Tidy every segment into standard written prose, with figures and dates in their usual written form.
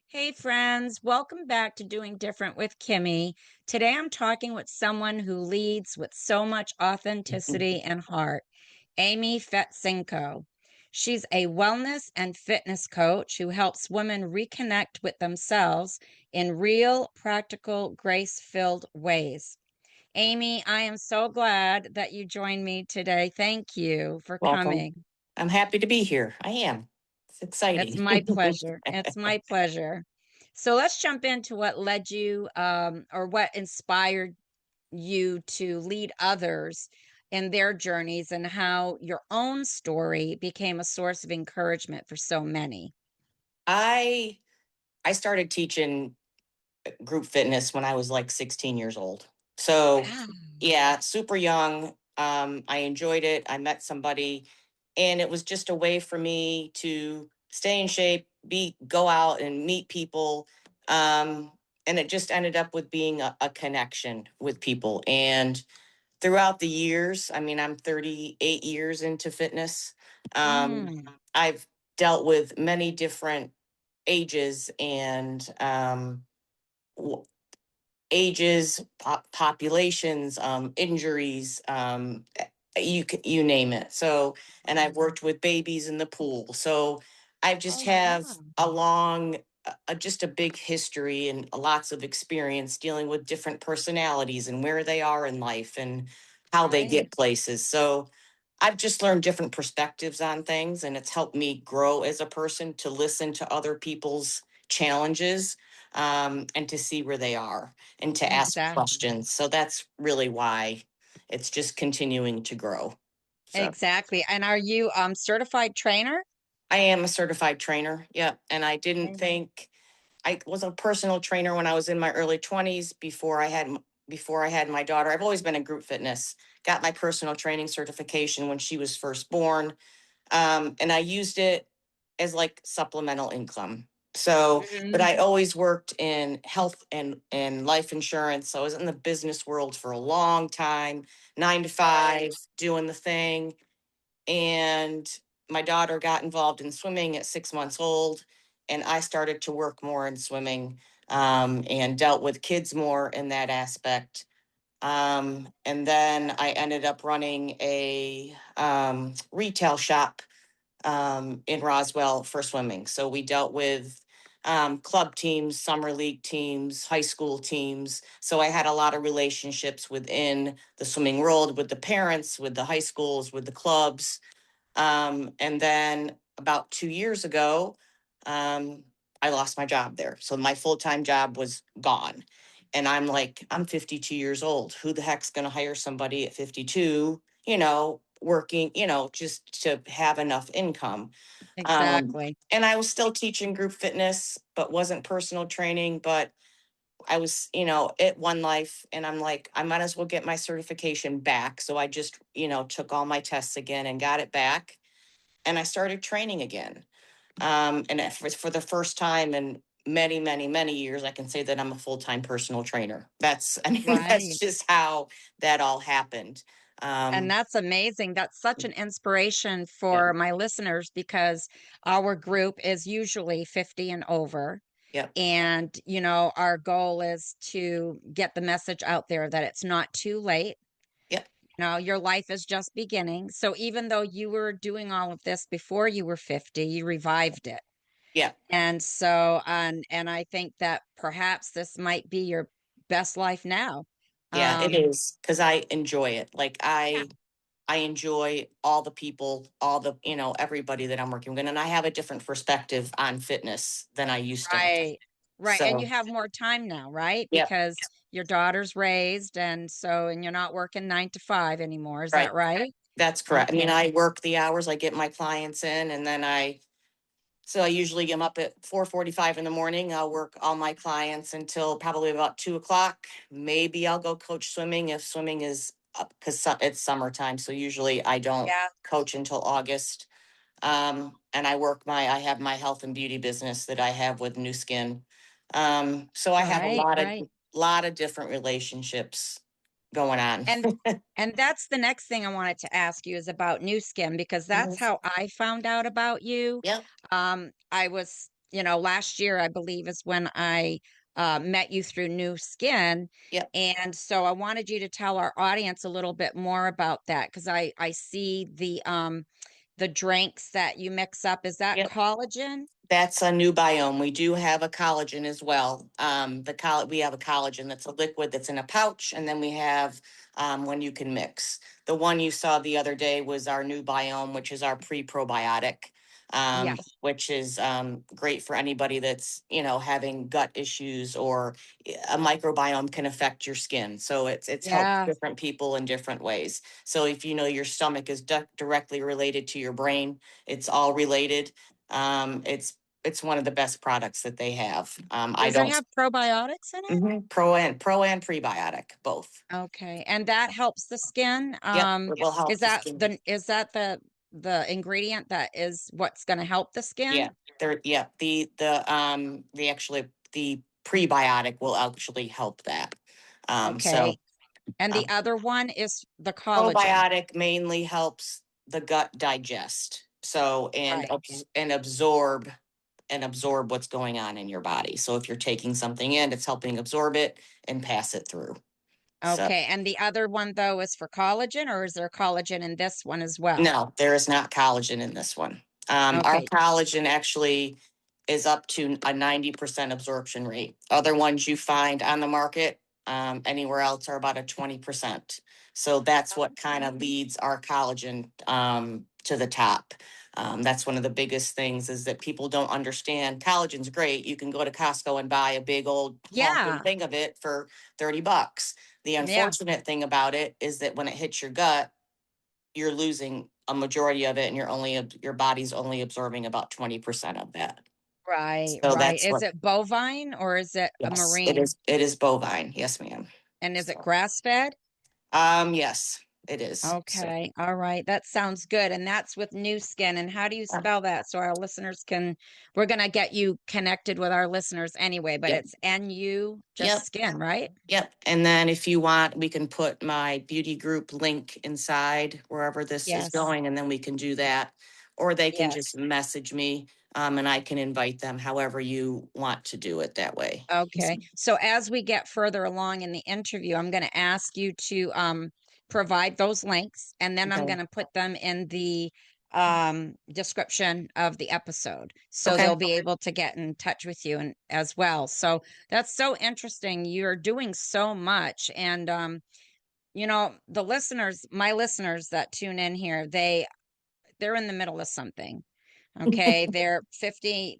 Hey friends, welcome back to Doing Different with Kimmy. Today I'm talking with someone who leads with so much authenticity and heart, Amy Fetcinko. She's a wellness and fitness coach who helps women reconnect with themselves in real, practical, grace-filled ways. Amy, I am so glad that you joined me today. Thank you for Welcome. coming. I'm happy to be here. I am. It's It's exciting. my pleasure. It's my pleasure. So let's jump into what led you or what inspired you to lead others in their journeys and how your own story became a source of encouragement for so many. I I started teaching group fitness when I was like 16 years old. So, Wow. yeah, super young. I enjoyed it. I met somebody, and it was just a way for me to stay in shape, go out and meet people. And it just ended up with being a connection with people. And throughout the years, I mean, I'm 38 years into fitness. Mm. I've dealt with many different ages and w- populations, injuries, you name it. So, and I've worked with babies in the pool. So, I just Oh, have wow. a long, just a big history and lots of experience dealing with different personalities and where they are in life and how they Right. get places. So, I've just learned different perspectives on things, and it's helped me grow as a person to listen to other people's challenges, and to see where they are and to ask Exactly. questions. So that's really why it's just continuing to grow. So Exactly. And are you certified trainer? I am a certified trainer. Yep. And I didn't Okay. think I was a personal trainer when I was in my early 20s before I had my daughter. I've always been in group fitness. Got my personal training certification when she was first born. And I used it as like supplemental income. So, but Mhm. I always worked in health and life insurance. So I was in the business world for a long time, 9 to 5, doing the thing. And my daughter got involved in swimming at 6 months old, and I started to work more in swimming, and dealt with kids more in that aspect. And then I ended up running a retail shop in Roswell for swimming. So we dealt with club teams, summer league teams, high school teams. So I had a lot of relationships within the swimming world with the parents, with the high schools, with the clubs. And then about 2 years ago, um, I lost my job there. So my full time job was gone. And I'm like, I'm 52 years old. Who the heck's going to hire somebody at 52, working, just to have enough income? Exactly. And I was still teaching group fitness, but wasn't personal training. But I was, at One Life, and I'm like, I might as well get my certification back. So I just, took all my tests again and got it back, and I started training again. And for the first time in many, many, many years, I can say that I'm a full time personal trainer. I mean, that's Right. just how that all happened. And Um, that's amazing. That's such an inspiration yeah, for my listeners because our group is usually 50 and over. yeah, And, our goal is to get the message out there that it's not too late. yeah, Your life is just beginning. So even though you were doing all of this before you were 50, you revived it. yeah, And so, and I think that perhaps this might be your best life now. yeah. It Um, is because I enjoy it. Like yeah. I enjoy all the people, all the, everybody that I'm working with. And I have a different perspective on fitness than I used to have. Right. Right. And you So, have more time now, right? yeah, Because your daughter's raised and you're not working 9 to 5 anymore. Is right. that right? That's correct. I mean, Okay. I work the hours, I get my clients in, and then so I usually am up at 4:45 in the morning. I'll work all my clients until probably about 2 o'clock. Maybe I'll go coach swimming if swimming is up because it's summertime. So usually I don't Yeah. coach until August. And I have my health and beauty business that I have with NuSkin. So I have a Right, right. lot of different relationships going on. And and that's the next thing I wanted to ask you is about Nu Skin because that's Mhm. how I found out about you. Yep, I was, last year I believe is when I met you through Nu Skin, yep, and so I wanted you to tell our audience a little bit more about that because I see the drinks that you mix up. Is that yep. collagen? That's a new biome. We do have a collagen as well. We have a collagen that's a liquid that's in a pouch, and then we have one you can mix. The one you saw the other day was our new biome, which is our pre-probiotic, Yes. which is great for anybody that's having gut issues, or a microbiome can affect your skin. So it's helped Yeah. different people in different ways. So if your stomach is directly related to your brain, it's all related. It's one of the best products that they have. I Does it don't. have probiotics in it? Pro and prebiotic both. Okay, and that helps the skin. Yep, it will Is help the that skin. the ingredient that is what's going to help the Yeah, skin? yeah, the prebiotic will actually help that. So Okay, and the um, other one is the collagen. probiotic mainly helps the gut digest. So Right. and absorb what's going on in your body. So if you're taking something in, it's helping absorb it and pass it through. So Okay, and the other one though is for collagen, or is there collagen in this one as well? no, there is not collagen in this one. Our Okay. collagen actually is up to a 90% absorption rate. Other ones you find on the market, anywhere else, are about a 20%. So that's what kind of leads our collagen to the top. That's one of the biggest things is that people don't understand. Collagen's great. You can go to Costco and buy a big old honking Yeah. thing of it for $30. The Yeah. unfortunate thing about it is that when it hits your gut, you're losing a majority of it, and your body's only absorbing about 20% of that. Right, So right. that's Is what. it bovine or is it a Yes, it marine? is. It is bovine. Yes, ma'am. And is it So, grass fed? yes, it is. So, Okay. All right. That sounds good. And that's with New Skin. And how do you uh, spell that? So our listeners can, we're going to get you connected with our listeners anyway, but yep, it's NU, just yep, skin, right? yep. And then if you want, we can put my beauty group link inside wherever this is Yes. going, and then we can do that. Or they can Yes. just message me, and I can invite them however you want to do it that way. Okay. So as we get further along in the interview, I'm going to ask you to provide those links and then I'm Okay. going to put them in the description of the episode. So Okay. they'll be able to get in touch with you and as well. So that's so interesting. You're doing so much. And the listeners, my listeners that tune in here, they're in the middle of something. Okay, they're 50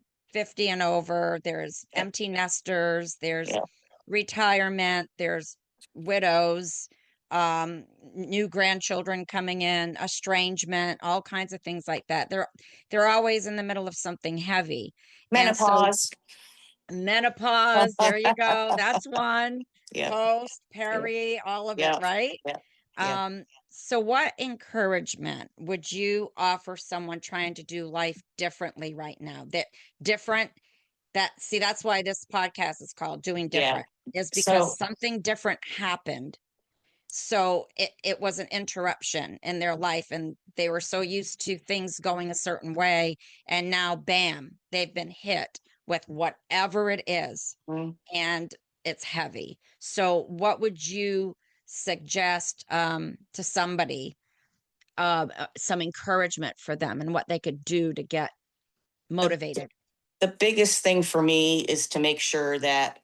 and over. There's Yep. empty nesters, there's Yep. retirement, there's widows, new grandchildren coming in, estrangement, all kinds of things like that. They're always in the middle of something heavy. And so Menopause. menopause, there you go. That's one. Yep. Post, Yep. peri, all of it, Yep. right? Yep. Yep. So what encouragement would you offer someone trying to do life differently right now? That different that's why this podcast is called Doing Yeah. Different, is because So, something different happened. So it was an interruption in their life and they were so used to things going a certain way. And now, bam, they've been hit with whatever it is mm, and it's heavy. So, what would you suggest to somebody, some encouragement for them and what they could do to get the, motivated? the biggest thing for me is to make sure that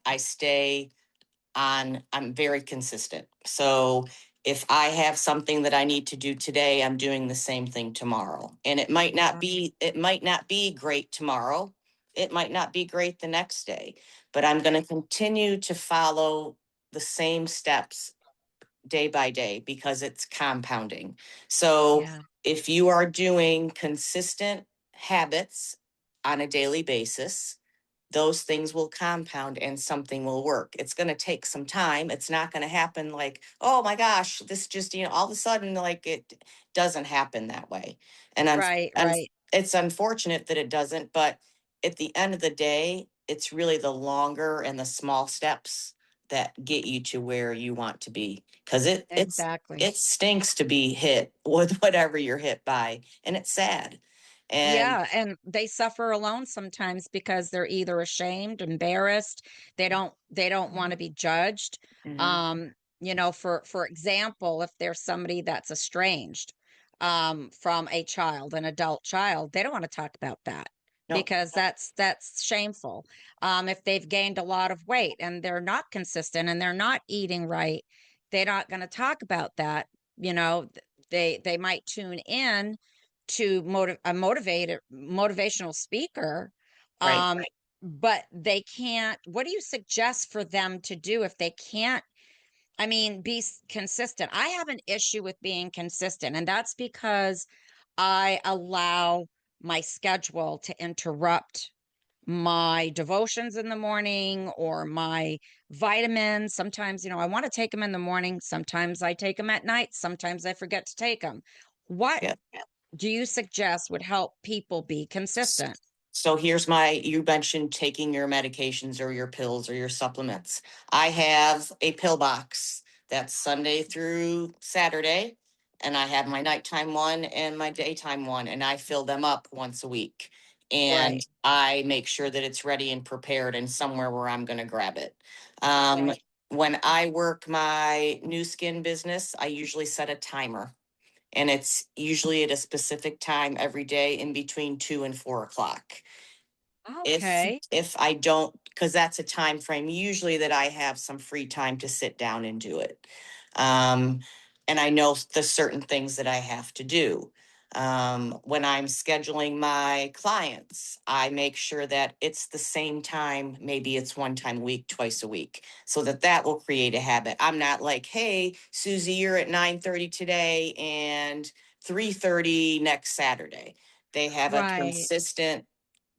I'm very consistent. So if I have something that I need to do today, I'm doing the same thing tomorrow. And Yeah, it might not be great tomorrow. It might not be great the next day, but I'm going to continue to follow the same steps day by day because it's compounding. So yeah, if you are doing consistent habits on a daily basis, those things will compound and something will work. It's going to take some time. It's not going to happen like, oh my gosh, this just, all of a sudden, like, it doesn't happen that way. And right, un- right. it's unfortunate that it doesn't, but at the end of the day, it's really the longer and the small steps that get you to where you want to be. Because Exactly. it stinks to be hit with whatever you're hit by, and it's sad. And Yeah, and they suffer alone sometimes because they're either ashamed, embarrassed, they don't want to be judged. Mhm. Um, for example, if there's somebody that's estranged from a child, an adult child, they don't want to talk about that No, because that's shameful. If they've gained a lot of weight and they're not consistent and they're not eating right, they're not going to talk about that. You know, they might tune in to a motivational speaker, right. um, but they can't. What do you suggest for them to do if they can't? I mean, be consistent. I have an issue with being consistent, and that's because I allow my schedule to interrupt my devotions in the morning or my vitamins. Sometimes, I want to take them in the morning. Sometimes I take them at night. Sometimes I forget to take them. What Yeah. do you suggest would help people be consistent? So you mentioned taking your medications or your pills or your supplements. I have a pill box that's Sunday through Saturday, and I have my nighttime one and my daytime one, and I fill them up once a week. And Right, I make sure that it's ready and prepared and somewhere where I'm going to grab it. Um, right. when I work my new skin business, I usually set a timer, and it's usually at a specific time every day in between 2 and 4 o'clock. if Okay. if I don't, because that's a time frame usually that I have some free time to sit down and do it. um and I know the certain things that I have to do. When I'm scheduling my clients, I make sure that it's the same time. Maybe it's one time a week, twice a week, so that that will create a habit. I'm not like, hey, Susie, you're at 9:30 today and 3:30 next Saturday. They have a Right, consistent,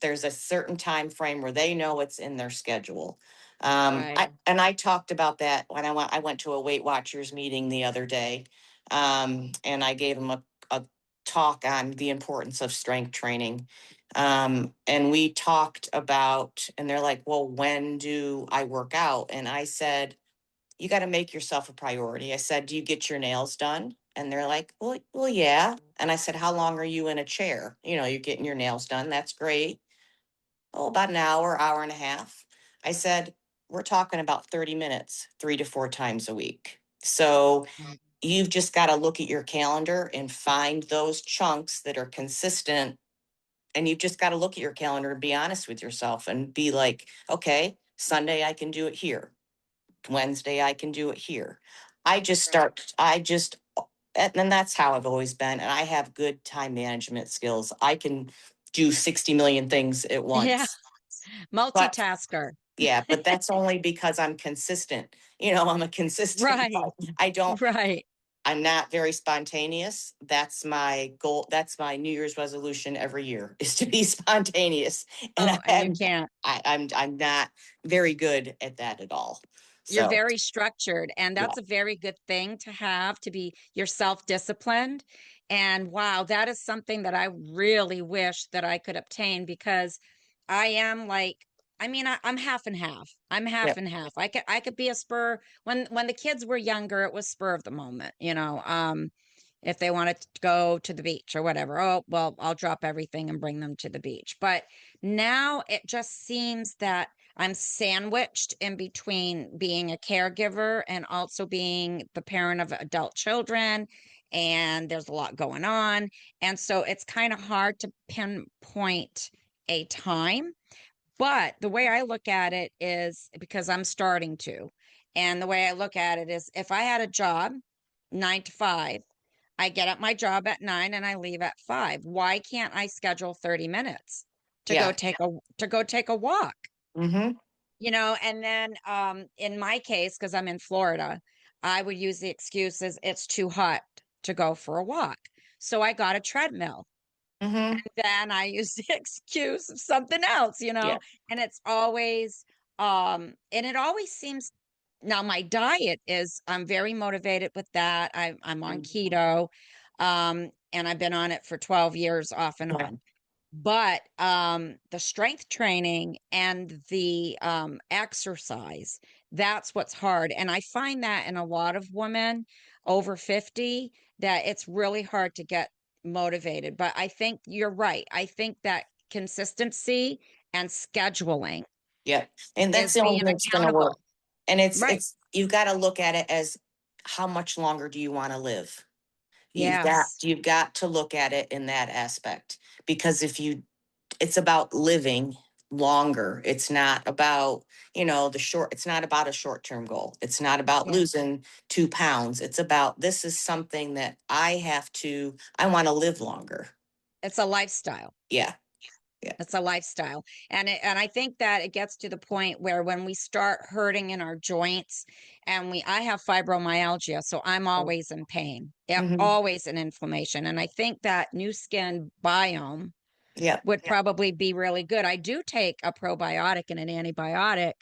there's a certain time frame where they know it's in their schedule. right. I talked about that when I went to a Weight Watchers meeting the other day, and I gave them a talk on the importance of strength training. And we talked about, and they're like, well, when do I work out? And I said, you got to make yourself a priority. I said, do you get your nails done? And they're like, well, yeah. And I said, how long are you in a chair? You're getting your nails done. That's great. Oh, about an hour, hour and a half. I said, we're talking about 30 minutes, 3 to 4 times a week. So Right. you've just got to look at your calendar and find those chunks that are consistent. And you've just got to look at your calendar and be honest with yourself and be like, okay, Sunday I can do it here. Wednesday I can do it here. I just, and that's how I've always been. And I have good time management skills. I can do 60 million things at Yeah, once. But multitasker. yeah, but that's only because I'm consistent. I'm a consistent. Right, I don't, right. I'm not very spontaneous. That's my goal. That's my New Year's resolution every year, is to be spontaneous. And Oh, and you can't. I'm not very good at that at all. You're So very structured, and yeah, that's a very good thing to have, to be your self-disciplined. And wow, that is something that I really wish that I could obtain because I am like, I mean, I'm half and half. I'm yeah, half and half. I could be a spur when the kids were younger, it was spur of the moment, if they wanted to go to the beach or whatever. Oh, well, I'll drop everything and bring them to the beach. But now it just seems that I'm sandwiched in between being a caregiver and also being the parent of adult children. And there's a lot going on. And so it's kind of hard to pinpoint a time. But the way I look at it is because I'm starting to. And the way I look at it is if I had a job 9 to 5, I get at my job at 9 and I leave at 5. Why can't I schedule 30 minutes to go yeah. take a walk? Mm-hmm. And then in my case, because I'm in Florida, I would use the excuses it's too hot to go for a walk. So I got a treadmill. Mm-hmm. Then I use the excuse of something else, Yeah. and it's always and it always seems now my diet is I'm very motivated with that. I'm on Mm. keto, and I've been on it for 12 years off and Yeah. on. But the strength training and the exercise, that's what's hard. And I find that in a lot of women over 50, that it's really hard to get motivated. But I think you're right. I think that consistency and scheduling Yeah. And that's is the only being thing that's going to work. accountable. And Right. you've got to look at it as how much longer do you want to live? Yes. You've got to look at it in that aspect, because it's about living longer. It's not about, it's not about a short-term goal. It's not about Yeah. losing 2 pounds. It's about, this is something that I want to live longer. It's a lifestyle. Yeah. Yeah. It's a lifestyle. And I think that it gets to the point where when we start hurting in our joints, and I have fibromyalgia, so I'm always in pain. Yep, Hmm. always in inflammation. And I think that new skin biome Yeah. would probably be really good. I do take a probiotic and an antibiotic,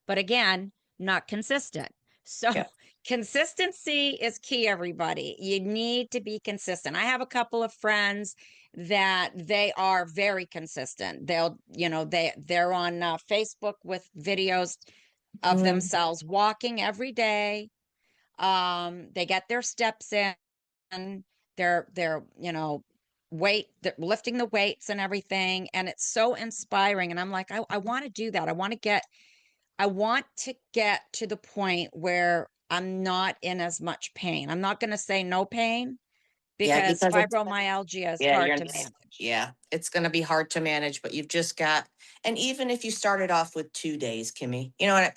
but again, not consistent. So Yeah. consistency is key, everybody. You need to be consistent. I have a couple of friends that they are very consistent. They're on Facebook with videos of Mhm. themselves walking every day. They get their steps in, they're they're lifting the weights and everything, and it's so inspiring. And I'm like, I want to do that. I want to get to the point where I'm not in as much pain. I'm not going to say no pain, Yeah, because because it's fibromyalgia is Yeah, hard to manage. yeah, it's going to be hard to manage, but you've just got, and even if you started off with 2 days, Kimmy, Yeah.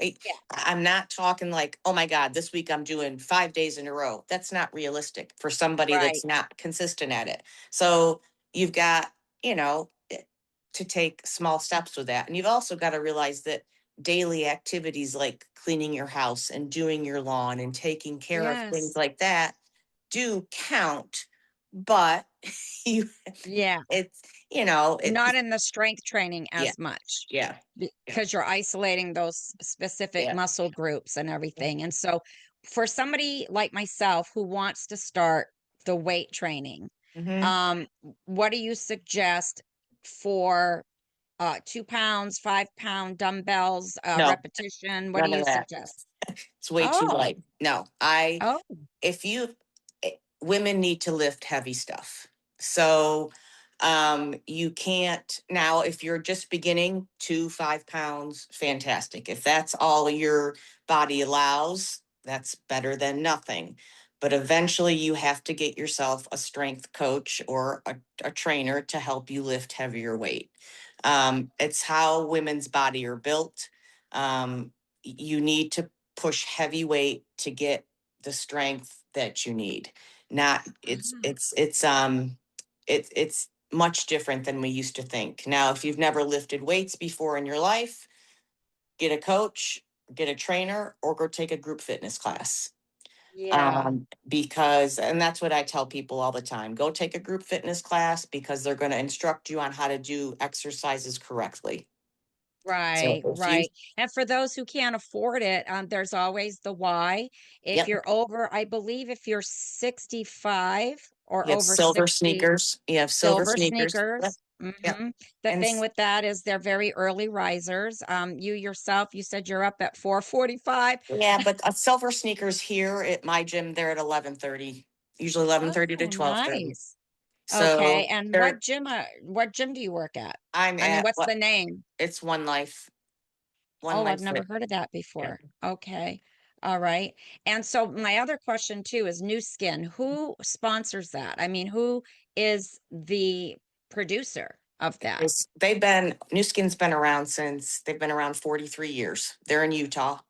I'm not talking like, oh my God, this week I'm doing 5 days in a row. That's not realistic for somebody Right. that's not consistent at it. So you've got, to take small steps with that. And you've also got to realize that daily activities like cleaning your house and doing your lawn and taking care of things Yes. like that do count, but you Yeah. it's you know it Not in the strength training yeah, as much, yeah, yeah, because you're isolating those specific yeah. muscle groups and everything. And so for somebody like myself who wants to start the weight training, Hmm. um, what do you suggest for 2 pounds, 5 pound dumbbells, No, repetition? What do none of you that. suggest? It's way too Oh, light. No, I oh, if you women need to lift heavy stuff. So you can't now, if you're just beginning, 2 5 pounds, fantastic. If that's all your body allows, that's better than nothing. But eventually you have to get yourself a strength coach or a trainer to help you lift heavier weight. It's how women's body are built. You need to push heavy weight to get the strength that you need. Not ah, it's much different than we used to think. Now, if you've never lifted weights before in your life, get a coach, get a trainer, or go take a group fitness class. yeah, Because, and that's what I tell people all the time, go take a group fitness class because they're going to instruct you on how to do exercises correctly. So right, if you, right. And for those who can't afford it, there's always the why. If yep, you're over, I believe if you're 65 or you have over silver 60, sneakers, you have silver silver sneakers. Yep. sneakers. Yep. The And thing with that is they're very early risers. You yourself, you said you're up at 4:45. yeah, but silver sneakers here at my gym, they're at 11:30, usually 11:30 to Oh, 12:30. nice. Okay. So And they're what gym do you work at? I'm I mean, at what's what the name? it's One Oh, I've Life never Fit. heard of that Yeah. before. Okay. All right. And so my other question too is New Skin. Who sponsors that? I mean, who is the producer of that? New Skin's been around since they've been around 43 years. They're in Utah.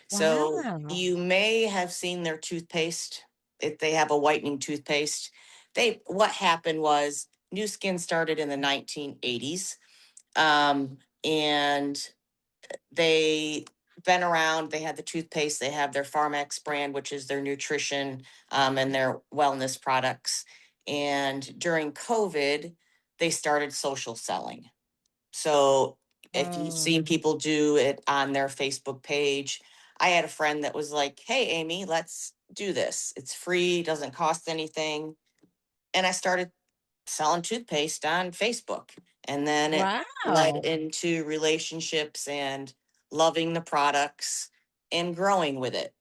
So Wow. you may have seen their toothpaste. If they have a whitening toothpaste. What happened was New Skin started in the 1980s. And they been around. They had the toothpaste. They have their Pharmax brand, which is their nutrition and their wellness products. And during COVID, they started social selling. So if you've Oh, seen people do it on their Facebook page, I had a friend that was like, "Hey, Amy, let's do this. It's free, doesn't cost anything." And I started selling toothpaste on Facebook. And then it led Wow. into relationships and loving the products and growing with it.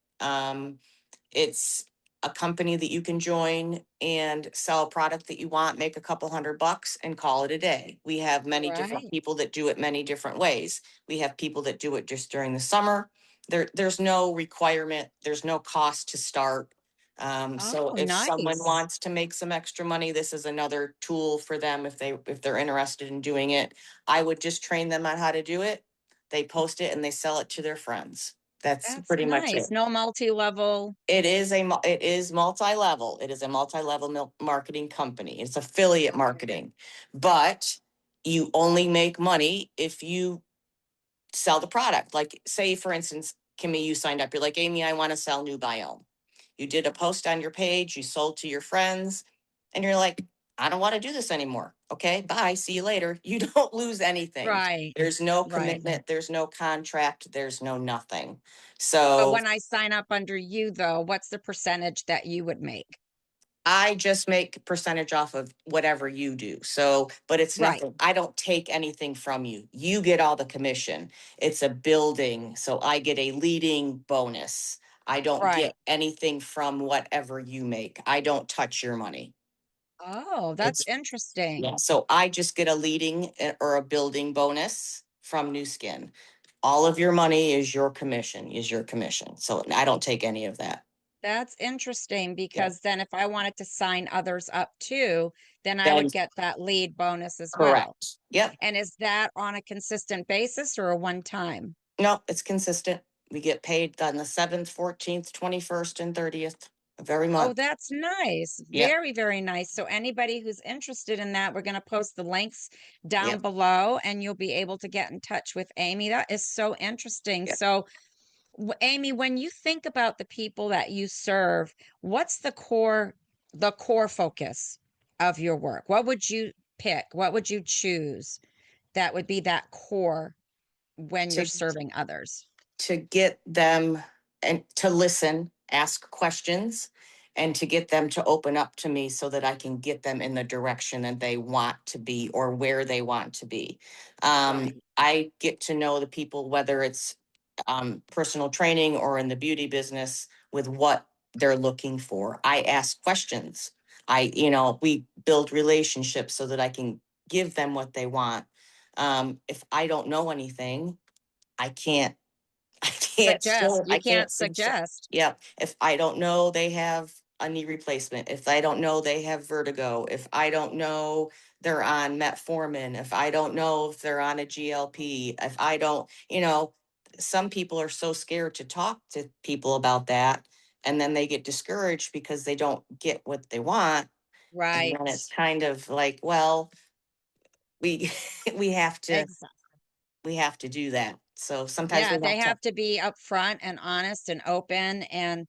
It's a company that you can join and sell a product that you want, make a couple $100 and call it a day. We have many different Right. people that do it many different ways. We have people that do it just during the summer. There's no requirement, there's no cost to start. So Oh, if someone nice. wants to make some extra money, this is another tool for them if they're interested in doing it. I would just train them on how to do it. They post it and they sell it to their friends. That's That's pretty much nice. it. No multi-level. It is multi-level. It is a multi-level marketing company. It's affiliate Okay. marketing, but you only make money if you sell the product. Like say, for instance, Kimmy, you signed up. You're like, Amy, I want to sell New Biome. You did a post on your page. You sold to your friends, and you're like, I don't want to do this anymore. Okay, bye. See you later. You don't lose anything. Right. There's no Right. commitment. There's no contract. There's no nothing. But So when I sign up under you, though, what's the percentage that you would make? I just make percentage off of whatever you do. So, but it's Right. nothing. I don't take anything from you. You get all the commission. It's a building. So I get a leading bonus. I don't Right. get anything from whatever you make. I don't touch your money. Oh, that's It's, interesting. yeah. So I just get a leading or a building bonus from New Skin. All of your money is your commission. So I don't take any of that. That's interesting Yeah. because then if I wanted to sign others up too, then I Then would get that lead bonus as well. correct. Yep. And is that on a consistent basis or a one time? No, it's consistent. We get paid on the 7th, 14th, 21st, and 30th of every Oh, month. that's nice. Yep. Very, very nice. So anybody who's interested in that, we're going to post the links down Yep. below and you'll be able to get in touch with Amy. That is so interesting. Yep. So, Amy, when you think about the people that you serve, what's the core focus of your work? What would you pick? What would you choose that would be that core when you're To serving others? to get them and to listen, ask questions, and to get them to open up to me so that I can get them in the direction that they want to be or where they want to be. Right. I get to know the people, whether it's personal training or in the beauty business, with what they're looking for. I ask questions. We build relationships so that I can give them what they want. If I don't know anything, I can't I can't Suggest. show, I You can't can't suggest. suggest. Yeah. If I don't know they have a knee replacement, if I don't know they have vertigo, if I don't know they're on metformin, if I don't know if they're on a GLP, if I don't, some people are so scared to talk to people about that. And then they get discouraged because they don't get what they want. And Right. then it's kind of like, well, we we have to Exactly. we have to do that. So sometimes we Yeah, have they to. have to be upfront and honest and open and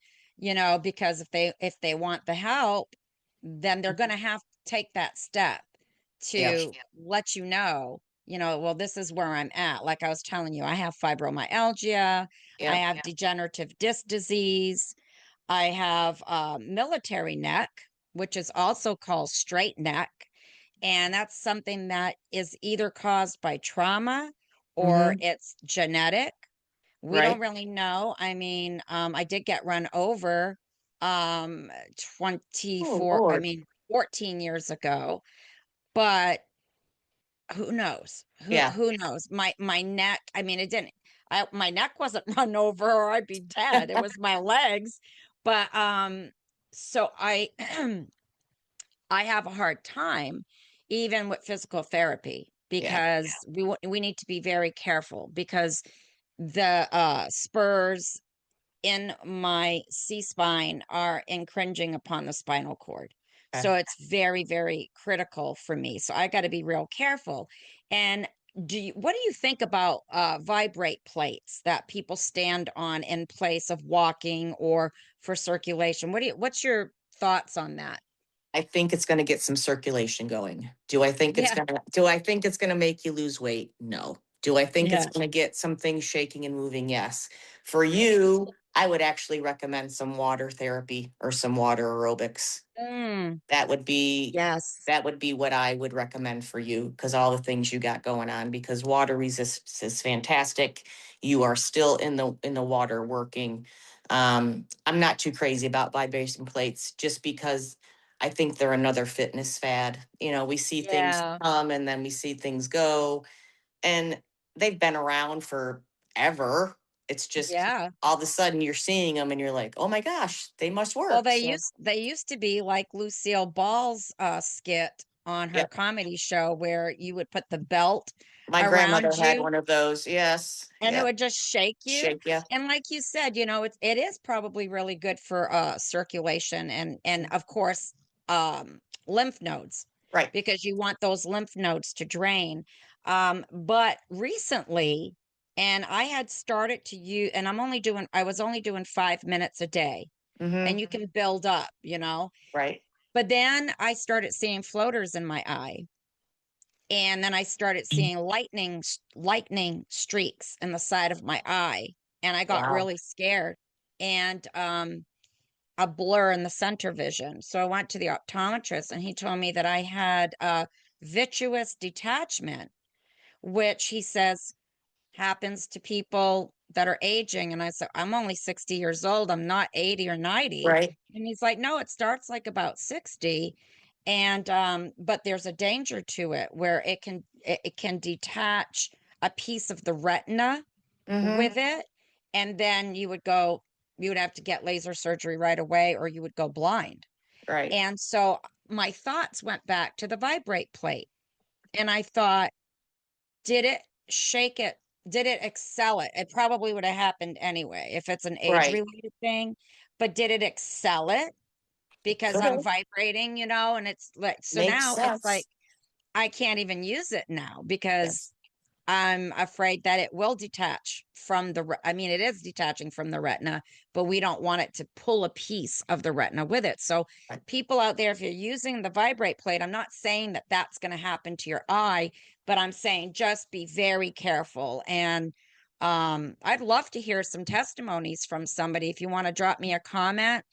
because if they want the help, then they're going to have to take that step Yep. to let well, this is where I'm at. Like I was telling you, I have fibromyalgia, I Yep. have degenerative disc disease, I have military neck, which is also called straight neck. And that's something that is either caused by trauma or Mm-hmm. it's genetic. We don't Right. really know. I mean, I did get run over um Oh 24, I Lord. mean 14 years ago, but who knows? Who Yeah. who knows? My neck, I mean, it didn't my neck wasn't run over or I'd be dead. It was my legs. But so I I have a hard time even with physical therapy Yeah. because we need to be very careful because the spurs in my C spine are infringing upon the spinal cord. Okay. So it's very, very critical for me. So I got to be real careful. And what do you think about vibrate plates that people stand on in place of walking or for circulation? What's your thoughts on that? I think it's going to get some circulation going. Yeah. Do I think it's going to make you lose weight? No. Do I think it's Yeah. going to get some things shaking and moving? Yes. For you, I would actually recommend some water therapy or some water aerobics. Mm, That would be yes. that would be what I would recommend for you, because all the things you got going on, because water resistance is fantastic. You are still in the water working. I'm not too crazy about vibration plates just because I think they're another fitness fad. We see things Yeah. come and then we see things go, and they've been around forever. It's just Yeah. all of a sudden you're seeing them and you're like, oh my gosh, they must Well, work. So, they used to be like Lucille Ball's skit on her yep. comedy show where you would put the belt My around grandmother had you one of those. Yes. and it Yep. would just shake you. Shake you. And like you said, it is probably really good for circulation and of course um lymph nodes Right. because you want those lymph nodes to drain. But recently, and I had started to use, and I was only doing 5 minutes a day, and Mm-hmm. you can build up. Right. But then I started seeing floaters in my eye. And then I started seeing lightning streaks in the side of my eye, and I got Wow. really scared. And a blur in the center vision. So I went to the optometrist, and he told me that I had vitreous detachment, which he says happens to people that are aging. And I said, I'm only 60 years old. I'm not 80 or 90. Right. And he's like, no, it starts like about 60. And but there's a danger to it where it can detach a piece of the retina Mm-hmm. with it. And then you would have to get laser surgery right away, or you would go blind. Right. And so my thoughts went back to the vibrate plate. And I thought, did it shake it? Did it excel it? It probably would have happened anyway if it's an age Right. related thing. But did it excel it? Because Could I'm have. vibrating, and it's like, so Makes now it's like sense. I can't even use it now because Yes. I'm afraid that it will detach from I mean, it is detaching from the retina, but we don't want it to pull a piece of the retina with it. So, Right. people out there, if you're using the vibrate plate, I'm not saying that that's going to happen to your eye, but I'm saying just be very careful. And I'd love to hear some testimonies from somebody. If you want to drop me a comment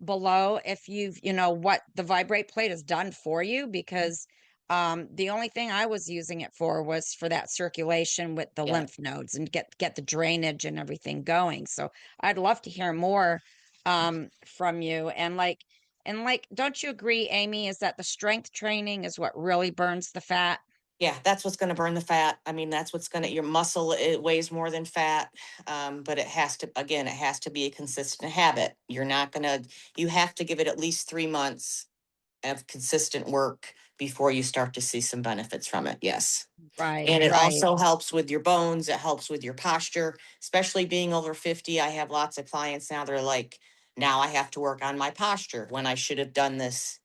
below, if what the vibrate plate has done for you, because the only thing I was using it for was for that circulation with the Yeah. lymph nodes and get the drainage and everything going. So I'd love to hear more from you. And like, don't you agree, Amy, is that the strength training is what really burns the fat? Yeah, that's what's going to burn the fat. I mean, that's what's going to, your muscle, it weighs more than fat. But it has to, again, it has to be a consistent habit. You're not going to, you have to give it at least 3 months of consistent work before you start to see some benefits from it. Yes. Right, And it right. also helps with your bones. It helps with your posture, especially being over 50. I have lots of clients now. They're like, now I have to work on my posture when I should have done this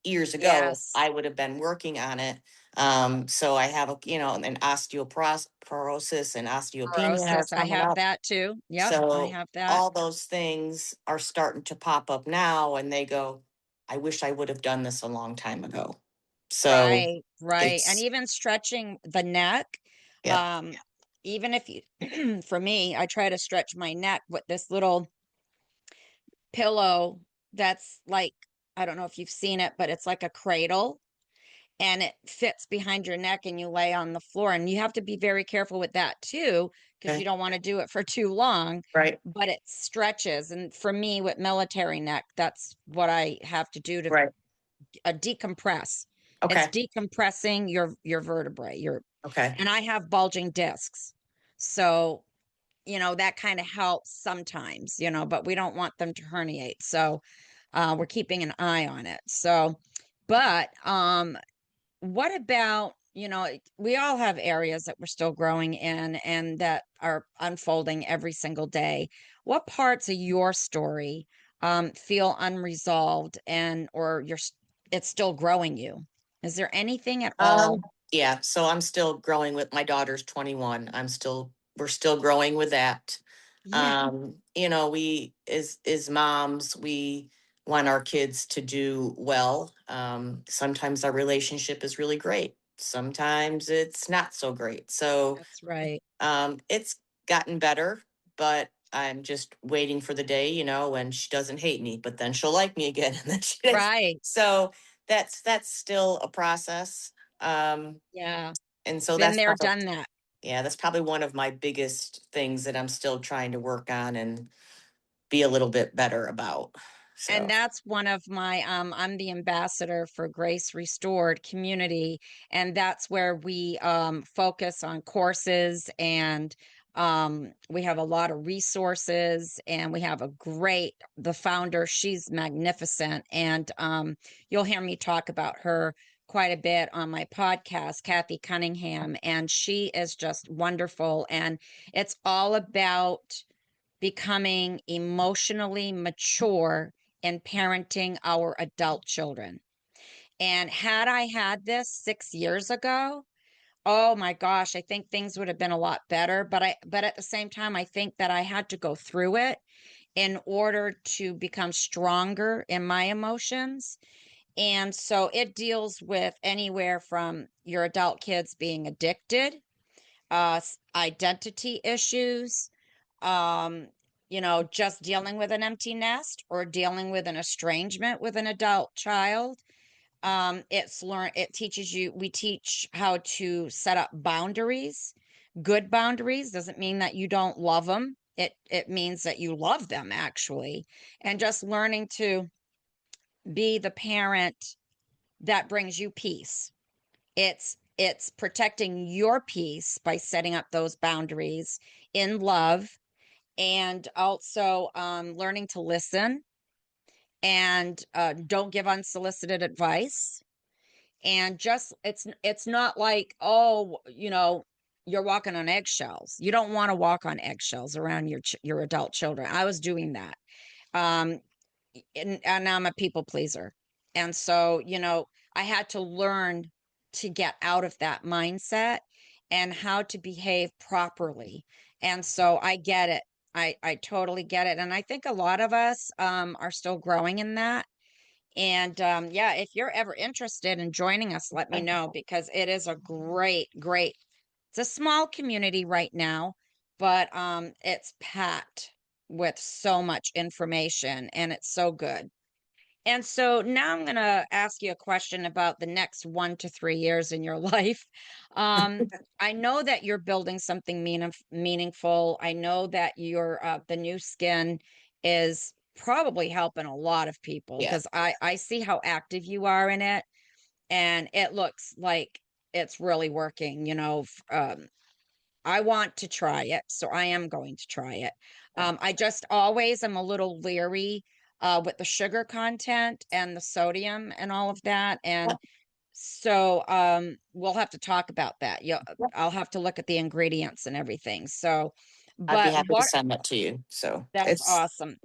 years ago. Yes. I would have been working on it. So I have an osteoporosis and osteopenia are Porosis. I coming have up. that too. Yep, I So have that. all those things are starting to pop up now, and they go, I wish I would have done this a long time ago. So Right, right. And it's, even stretching the neck, yeah, um, even if you, for me, I try to stretch my neck with this little pillow that's like, I don't know if you've seen it, but it's like a cradle and it fits behind your neck and you lay on the floor. And you have to be very careful with that too, because you okay, don't want to do it for too long, right, but it stretches. And for me, with military neck, that's what I have to do to right, decompress. It's okay, decompressing your vertebrae. okay, And I have bulging discs. So, that kind of helps sometimes, but we don't want them to herniate. So, we're keeping an eye on it. So, but what about, we all have areas that we're still growing in and that are unfolding every single day. What parts of your story feel unresolved or it's still growing you? Is there anything at all? um, yeah. So I'm still growing with my daughter's 21. We're still growing with that. Yeah, We as moms, we want our kids to do well. Sometimes our relationship is really great. Sometimes it's not so great. So that's right. it's gotten better, but I'm just waiting for the day, when she doesn't hate me, but then she'll like me again, and then she does. Right. So that's still a process. Um, Yeah. and so Been that's there, probably done that. yeah, that's probably one of my biggest things that I'm still trying to work on and be a little bit better about. And So that's one of my I'm the ambassador for Grace Restored Community, and that's where we focus on courses, and we have a lot of resources, and we have a great the founder, she's magnificent, and you'll hear me talk about her quite a bit on my podcast, Kathy Cunningham, and she is just wonderful, and it's all about becoming emotionally mature in parenting our adult children. And had I had this 6 years ago, oh my gosh, I think things would have been a lot better. But at the same time, I think that I had to go through it in order to become stronger in my emotions. And so it deals with anywhere from your adult kids being addicted, identity issues, um, just dealing with an empty nest or dealing with an estrangement with an adult child. It teaches you, we teach how to set up boundaries. Good boundaries doesn't mean that you don't love them. It means that you love them actually. And just learning to be the parent that brings you peace. It's protecting your peace by setting up those boundaries in love, and also learning to listen, and don't give unsolicited advice. And just it's not like, oh, you're walking on eggshells. You don't want to walk on eggshells around your adult children. I was doing that. um and I'm a people pleaser. And so, I had to learn to get out of that mindset and how to behave properly. And so I get it. I totally get it. And I think a lot of us are still growing in that. And yeah, if you're ever interested in joining us, let me know, because it is a great, great, it's a small community right now, but it's packed with so much information, and it's so good. And so now I'm going to ask you a question about the next 1 to 3 years in your life. Um, I know that you're building something meaningful. I know that the new skin is probably helping a lot of people, yeah, because I see how active you are in it, and it looks like it's really working. I want to try it, so I am going to try it. I just always am a little leery with the sugar content and the sodium and all of that. And so we'll have to talk about that. I'll have to look at the ingredients and everything. So, I'd be but happy to what send that to you. So that's it's awesome.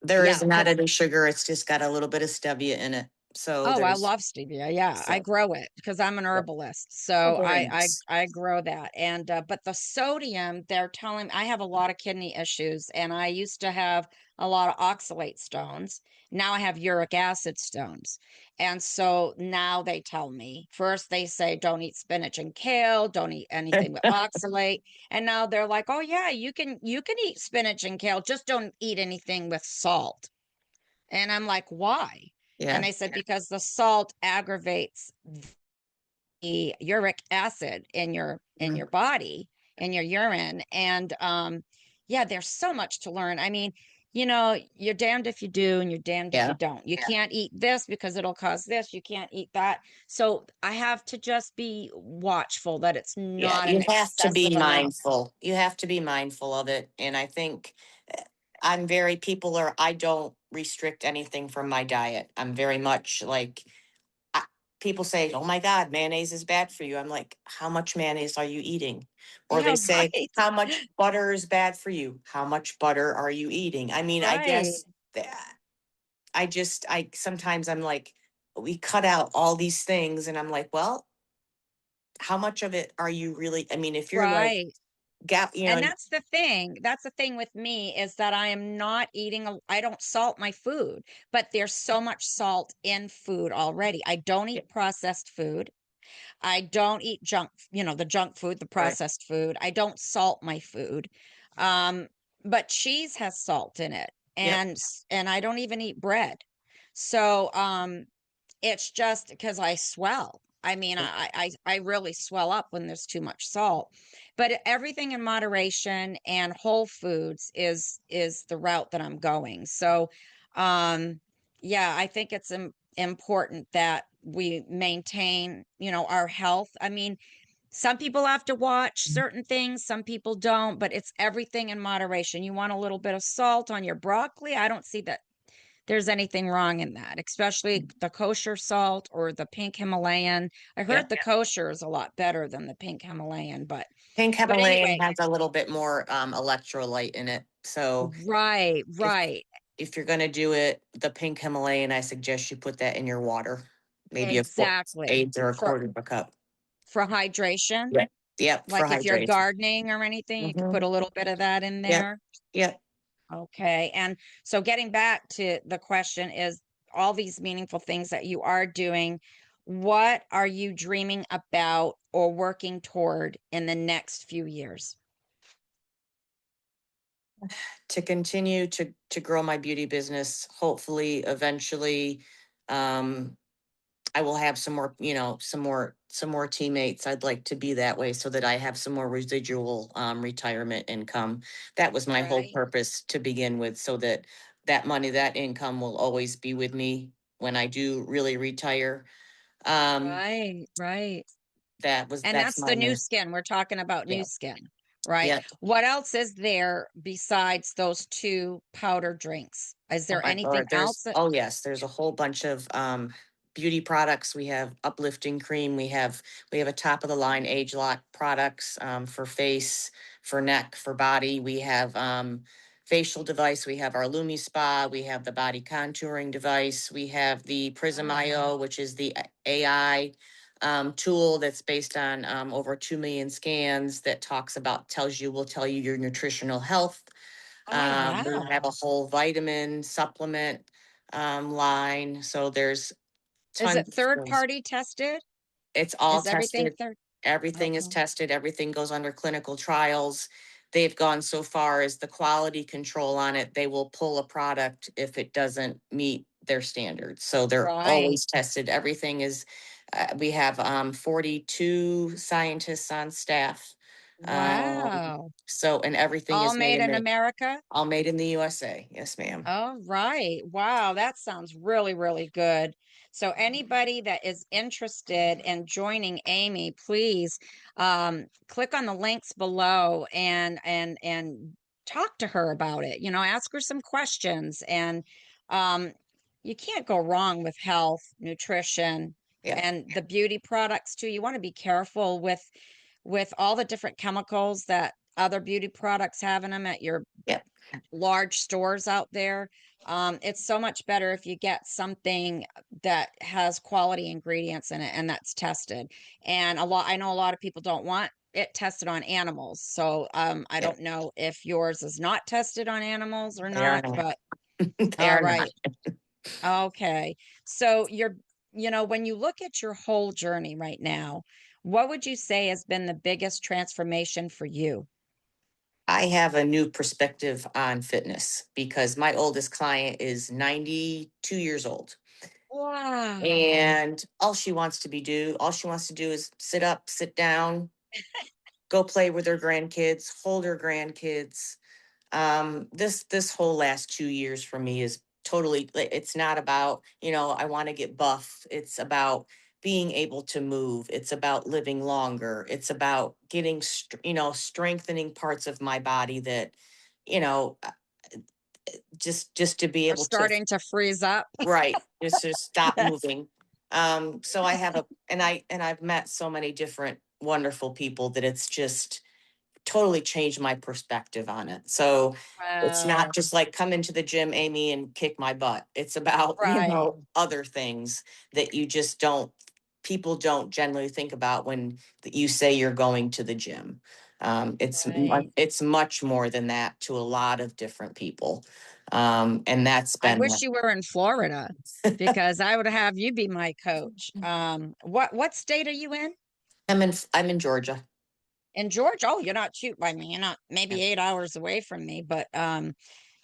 there is Yeah, not because any sugar. It's just got a little bit of stevia in it. So oh, I there's love stevia. Yeah, I so grow it because I'm an yeah. herbalist. Oh, So very I nice. I grow that. And but the sodium, they're telling I have a lot of kidney issues, and I used to have a lot of oxalate stones. Now I have uric acid stones. And so now they tell me, first they say don't eat spinach and kale, don't eat anything with oxalate. And now they're like, "Oh yeah, you can eat spinach and kale, just don't eat anything with salt." And I'm like, "Why?" And Yeah. they said, because the salt aggravates the uric acid in your Mhm. body, in your urine. And yeah, there's so much to learn. I mean, you're damned if you do and you're damned if you Yeah. don't. You can't eat this because it'll cause this. You can't eat that. So I have to just be watchful that it's Yeah, not an you have to be excessive amount. mindful. You have to be mindful of it. And I think I'm very people are, I don't restrict anything from my diet. I'm very much like, I, people say, oh my God, mayonnaise is bad for you. I'm like, how much mayonnaise are you eating? Or they Yeah, say, right. how much butter is bad for you? How much butter are you eating? I mean, I Right. guess that I sometimes I'm like, we cut out all these things and I'm like, well, how much of it are you really? I mean, if you're like, Right. gap, And that's the thing. That's the thing with me, is that I am not I don't salt my food, but there's so much salt in food already. I don't yeah, eat processed food. I don't eat the junk food, the right. processed food. I don't salt my food. Um, but cheese has salt in it, Yep. and I don't even eat bread. So, it's just because I swell. I mean, I really swell up when there's too much salt. But everything in moderation, and whole foods is the route that I'm going. So, yeah, I think it's important that we maintain, our health. I mean, some people have to watch certain things, some people don't, but it's everything in moderation. You want a little bit of salt on your broccoli? I don't see that there's anything wrong in that, especially the kosher salt or the pink Himalayan. I heard Yep. the kosher is a lot better than the pink Himalayan, Pink but Himalayan anyway, has a little bit more electrolyte in it. So right, if right. if you're gonna do it, the pink Himalayan, I suggest you put that in your water. Maybe a fourth Exactly. eighth or a For quarter of a cup. hydration, Yeah. Yep, for like if you're hydration. gardening or anything, you could Hmm. put a little bit of that in Yep. there. Yep. Okay. And so getting back to the question is all these meaningful things that you are doing, what are you dreaming about or working toward in the next few years? To continue to grow my beauty business, hopefully eventually um I will have some more, some more teammates. I'd like to be that way so that I have some more residual retirement income. That was my whole Right, purpose to begin with, so that that money, that income will always be with me when I do really retire. Um, right, right. And that's that's the my new main. skin. We're talking about new Yeah. skin, right? Yeah. What else is there besides those two powder drinks? Is Oh there my anything Lord, else that, oh yes, there's a whole bunch of beauty products. We have uplifting cream. We have a top of the line age lock products for face, for neck, for body. We have facial device. We have our Lumi Spa. We have the body contouring device. We have the Prism oh, IO, which is the AI tool that's based on over 2 million scans, that will tell you your nutritional health. oh, We wow. have a whole vitamin supplement line. So there's Is tons it of third things. party tested? It's all Is everything tested. third? Everything is Okay. tested. Everything goes under clinical trials. They've gone so far as the quality control on it. They will pull a product if it doesn't meet their standards. So they're Right. always tested. Everything is, we have 42 scientists on staff. Wow. And everything All is made made in in the America? all made in the USA. Yes, ma'am. All right. Wow, that sounds really, really good. So anybody that is interested in joining Amy, please click on the links below and talk to her about it. Ask her some questions, and um, you can't go wrong with health, nutrition, Yep. and the beauty products too. You want to be careful with all the different chemicals that other beauty products have in them at your Yep. large stores out there. It's so much better if you get something that has quality ingredients in it and that's tested. And I know a lot of people don't want it tested on animals. So I Yep. don't know if yours is not tested on animals or They are not, not. but They all are not. right. Okay. So when you look at your whole journey right now, what would you say has been the biggest transformation for you? I have a new perspective on fitness because my oldest client is 92 years old. Wow. And all she wants to do is sit up, sit down, go play with her grandkids, hold her grandkids. This whole last 2 years for me is totally, it's not about, I want to get buff. It's about being able to move. It's about living longer. It's about getting strengthening parts of my body that, you know uh, just to be We're able to, starting to freeze up. right, just to stop moving. So I have a and I've met so many different wonderful people that it's just totally changed my perspective on it. So it's not Wow. just like come into the gym, Amy, and kick my butt. It's about, Right. other things that people don't generally think about when you say you're going to the gym. Right. It's much more than that to a lot of different people. And that's I been, wish you were in Florida because I would have you be my coach. What state are you in? I'm in Georgia. in Georgia. Oh, you're not too, I mean, you're not Yeah. maybe 8 hours away from me, but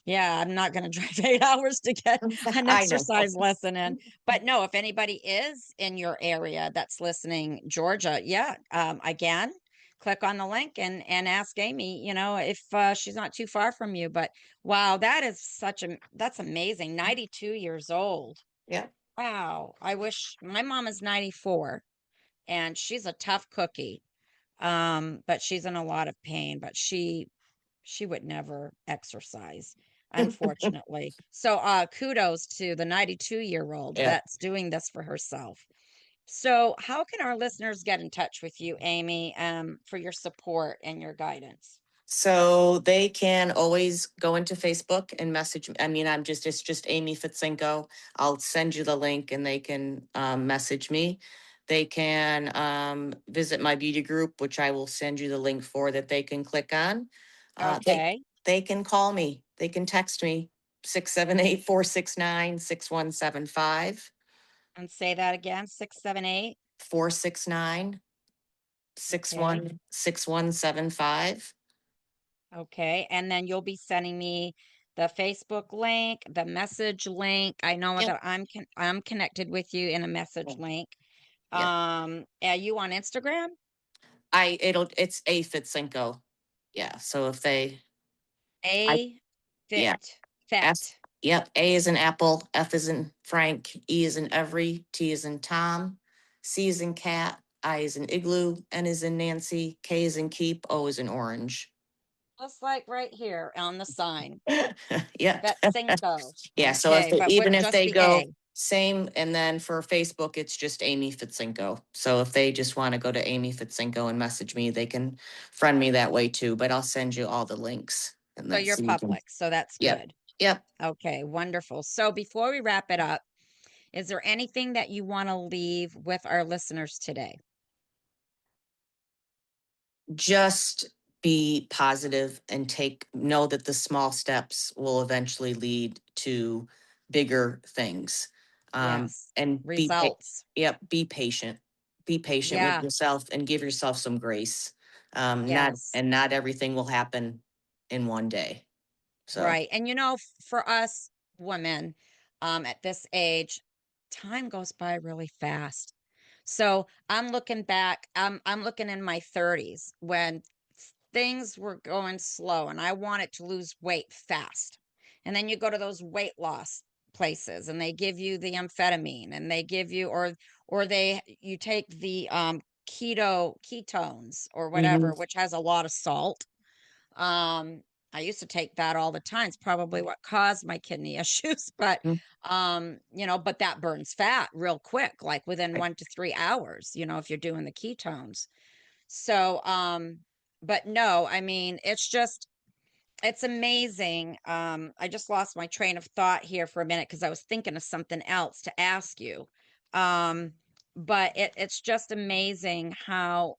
yeah, I'm not going to drive 8 hours to get an I know. exercise lesson in. But no, if anybody is in your area that's listening, Georgia, yeah, again, click on the link and ask Amy, if she's not too far from you. But wow, that is that's amazing. 92 years old. Yeah. Wow. I wish my mom is 94 and she's a tough cookie. But she's in a lot of pain, but she would never exercise, unfortunately. So kudos to the 92-year-old Yeah. that's doing this for herself. So how can our listeners get in touch with you, Amy, for your support and your guidance? So they can always go into Facebook and message me. I mean, it's just Amy Fetcinko. I'll send you the link and they can message me. They can visit my beauty group, which I will send you the link for that they can click on. Uh, they Okay. they can call me. They can text me 678-469-6175. And say that again, 678. 469 Okay. 616175. Okay. And then you'll be sending me the Facebook link, the message link. I know Yep. that I'm connected with you in a message link. Yep. Are you on Instagram? It's a Fitzinko. Yeah. So if they I A yeah. fit F fet. yep. A is in apple, F is in Frank, E is in every, T is in Tom, C is in cat, I is in igloo, N is in Nancy, K is in keep, O is in orange. Just like right here on the sign. Yep. Fetcinko. Yeah. So Okay, but even with if just they the go A. same, and then for Facebook, it's just Amy Fitzinko. So if they just want to go to Amy Fitzinko and message me, they can friend me that way too. But I'll send you all the links and So then you're so you can. public, so that's Yep. good. Yep. Okay, wonderful. So before we wrap it up, is there anything that you want to leave with our listeners today? Just be positive and know that the small steps will eventually lead to bigger things. Yes. And Results. yep, be patient with Yeah. yourself and give yourself some grace. Yes. Not everything will happen in one day. So Right. And for us women, at this age, time goes by really fast. So I'm looking back, I'm looking in my 30s when things were going slow and I wanted to lose weight fast. And then you go to those weight loss places and they give you the amphetamine and they give you or they you take the ketones or mhm, whatever, which has a lot of salt. I used to take that all the time. It's probably what caused my kidney issues, but mm, but that burns fat real quick, like within right. 1 to 3 hours, if you're doing the ketones. So, but no, I mean, it's amazing. I just lost my train of thought here for a minute because I was thinking of something else to ask you. Um, but it's just amazing how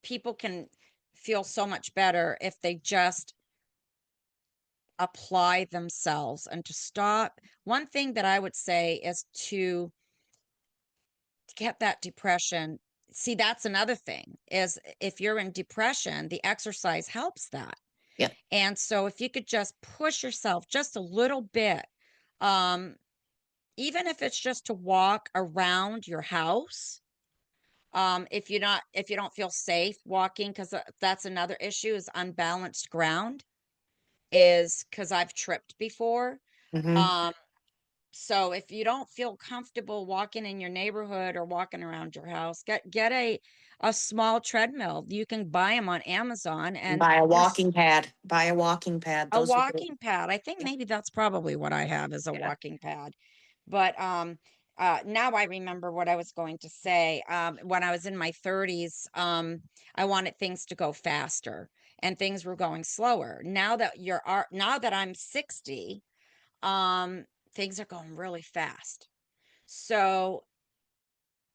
people can feel so much better if they just apply themselves and to stop. One thing that I would say is to get that depression. See, that's another thing is if you're in depression, the exercise helps that. Yep. And so if you could just push yourself just a little bit, um, even if it's just to walk around your house, if you don't feel safe walking, because that's another issue is unbalanced ground, is because I've tripped before. Mhm. Um, So if you don't feel comfortable walking in your neighborhood or walking around your house, get a small treadmill. You can buy them on Amazon and Buy a there's walking pad. Buy a walking pad. a Those are great. walking pad. I think Yeah. maybe that's probably what I have is a Yeah. walking pad. But now I remember what I was going to say. When I was in my 30s, I wanted things to go faster and things were going slower. Now that I'm 60, um, things are going really fast. So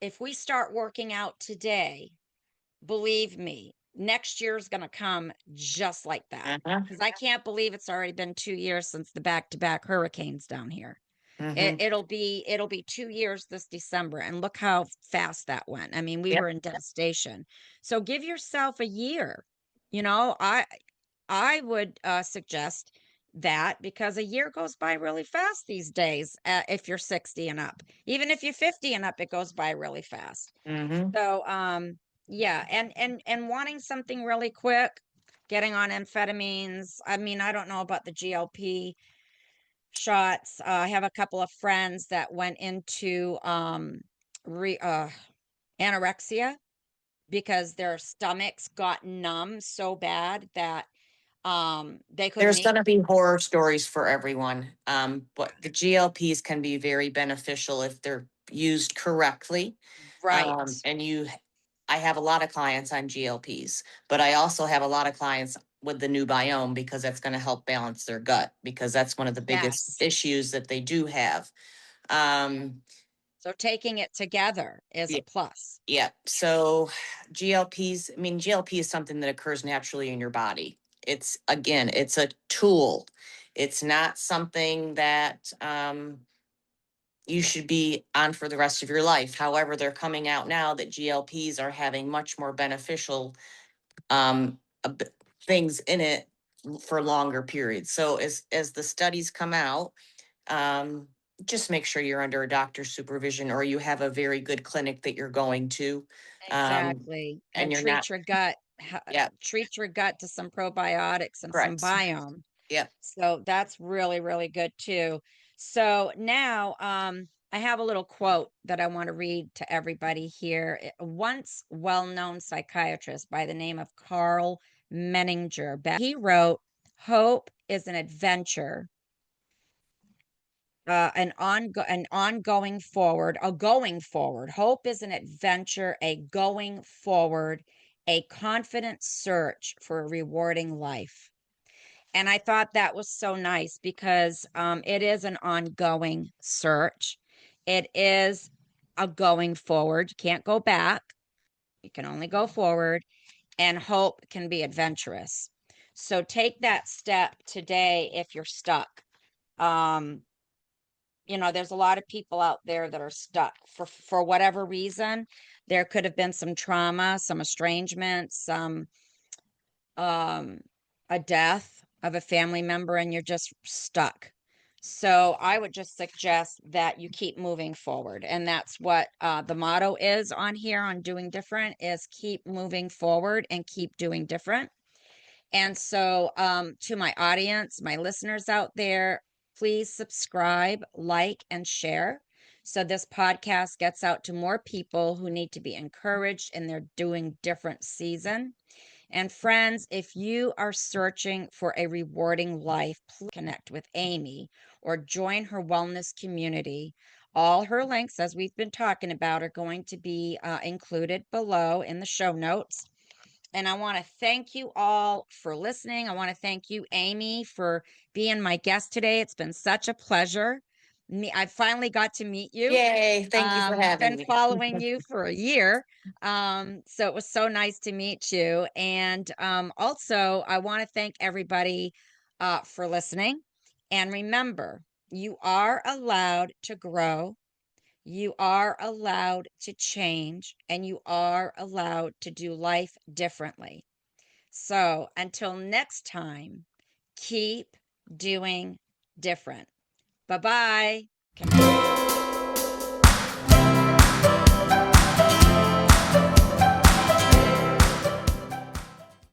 if we start working out today, believe me, next year's going to come just like that. Uh-huh. Because I can't believe it's already been 2 years since the back to back hurricanes down here. Mm-hmm. It'll be 2 years this December, and look how fast that went. I mean, we Yep. were in devastation. So give yourself a year. You know, I would suggest that, because a year goes by really fast these days. If you're 60 and up, even if you're 50 and up, it goes by really fast. Mm-hmm. So, yeah, and wanting something really quick, getting on amphetamines. I mean, I don't know about the GLP shots. I have a couple of friends that went into re anorexia because their stomachs got numb so bad that they couldn't There's eat. going to be horror stories for everyone. But the GLPs can be very beneficial if they're used correctly. Right. And I have a lot of clients on GLPs, but I also have a lot of clients with the new biome because that's going to help balance their gut because that's one of the biggest Yes. issues that they do have. Um, So taking it together is a yeah, plus. yeah. So GLPs, I mean, GLP is something that occurs naturally in your body. It's again, it's a tool. It's not something that you should be on for the rest of your life. However, they're coming out now that GLPs are having much more beneficial um, things in it for longer periods. So as the studies come out, um, just make sure you're under a doctor's supervision or you have a very good clinic that you're going to, Exactly. and And you're not. Yeah, treat your gut to some probiotics and some correct. biome. Yep. So that's really, really good too. So now, I have a little quote that I want to read to everybody here. A once well-known psychiatrist by the name of Carl Menninger, he wrote, "Hope is an adventure, an ongoing forward, a going forward. Hope is an adventure, a going forward, a confident search for a rewarding life." And I thought that was so nice because it is an ongoing search. It is a going forward. You can't go back. You can only go forward. And hope can be adventurous. So take that step today if you're stuck. Um, there's a lot of people out there that are stuck for whatever reason. There could have been some trauma, some estrangement, some um a death of a family member, and you're just stuck. So I would just suggest that you keep moving forward, and that's what the motto is on here on Doing Different, is keep moving forward and keep doing different. And so, to my audience, my listeners out there, please subscribe, like, and share so this podcast gets out to more people who need to be encouraged in their doing different season. And friends, if you are searching for a rewarding life, please connect with Amy or join her wellness community. All her links, as we've been talking about, are going to be included below in the show notes. And I want to thank you all for listening. I want to thank you, Amy, for being my guest today. It's been such a pleasure. I finally got to meet you. Yay. Thank you for having Been me. following you for a year. So it was so nice to meet you. And also, I want to thank everybody for listening. And remember, you are allowed to grow, you are allowed to change, and you are allowed to do life differently. So until next time, keep doing different. Bye bye.